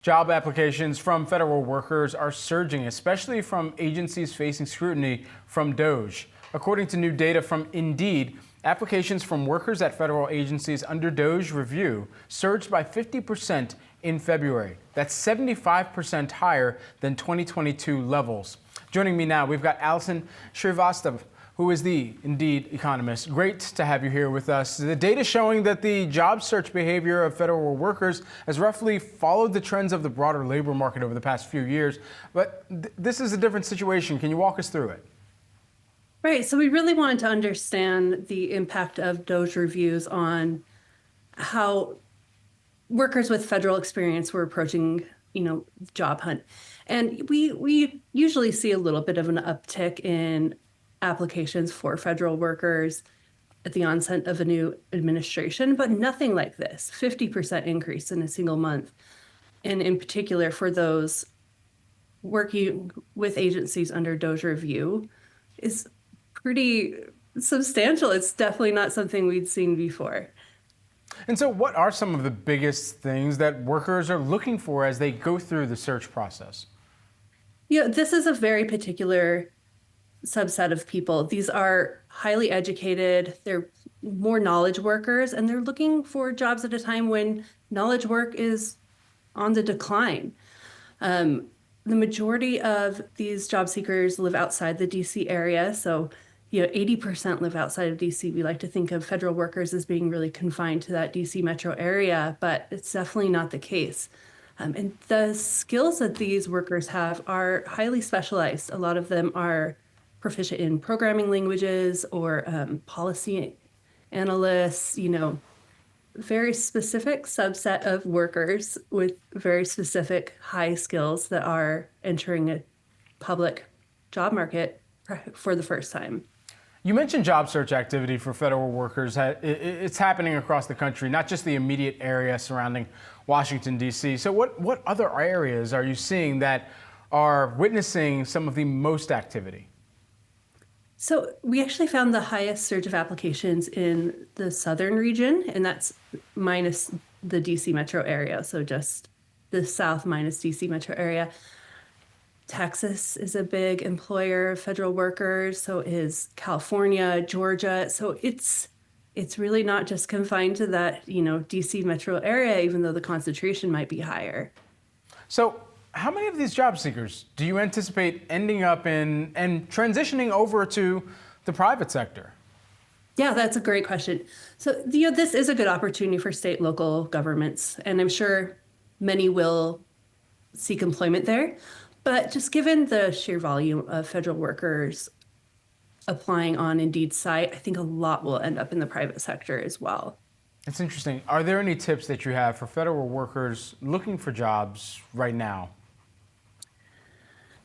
Job applications from federal workers are surging, especially from agencies facing scrutiny from DOGE. According to new data from Indeed, applications from workers at federal agencies under DOGE review surged by 50% in February. That's 75% higher than 2022 levels. Joining me now, we've got Allison Shrivastava, who is the Indeed economist. Great to have you here with us. The data showing that the job search behavior of federal workers has roughly followed the trends of the broader labor market over the past few years. But this is a different situation. Can you walk us through it? Right. So we really wanted to understand the impact of DOGE reviews on how workers with federal experience were approaching, job hunt. And we usually see a little bit of an uptick in applications for federal workers at the onset of a new administration, but nothing like this, 50% increase in a single month. And in particular, for those working with agencies under DOGE review is pretty substantial. It's definitely not something we'd seen before. And so what are some of the biggest things that workers are looking for as they go through the search process? This is a very particular subset of people. These are highly educated, they're more knowledge workers, and they're looking for jobs at a time when knowledge work is on the decline. The majority of these job seekers live outside the DC area. So, 80% live outside of DC. We like to think of federal workers as being really confined to that DC metro area, but it's definitely not the case. And the skills that these workers have are highly specialized. A lot of them are proficient in programming languages or policy analysts, very specific subset of workers with very specific high skills that are entering a public job market for the first time. You mentioned job search activity for federal workers. It's happening across the country, not just the immediate area surrounding Washington, D.C. So what other areas are you seeing that are witnessing some of the most activity? So we actually found the highest surge of applications in the southern region, and that's minus the DC metro area. So just the south minus DC metro area. Texas is a big employer of federal workers. So is California, Georgia. So it's really not just confined to that, DC metro area, even though the concentration might be higher. So how many of these job seekers do you anticipate ending up in and transitioning over to the private sector? Yeah, that's a great question. So, this is a good opportunity for state, local governments, and I'm sure many will seek employment there. But just given the sheer volume of federal workers applying on Indeed's site, I think a lot will end up in the private sector as well. It's interesting. Are there any tips that you have for federal workers looking for jobs right now?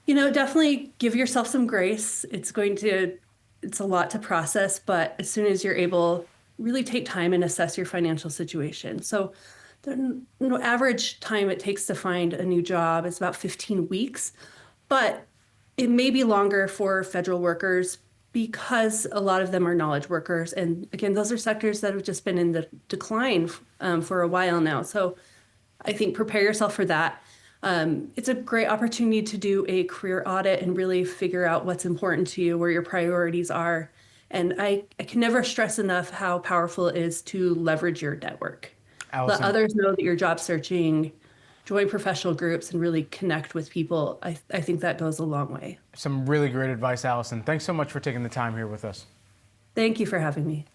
Definitely give yourself some grace. It's a lot to process, but as soon as you're able, really take time and assess your financial situation. So the average time it takes to find a new job is about 15 weeks, but it may be longer for federal workers because a lot of them are knowledge workers. And again, those are sectors that have just been in the decline for a while now. So I think prepare yourself for that. It's a great opportunity to do a career audit and really figure out what's important to you, where your priorities are. And I can never stress enough how powerful it is to leverage your network. Allison. Let others know that you're job searching, join professional groups, and really connect with people. I think that goes a long way. Some really great advice, Allison. Thanks so much for taking the time here with us. Thank you for having me.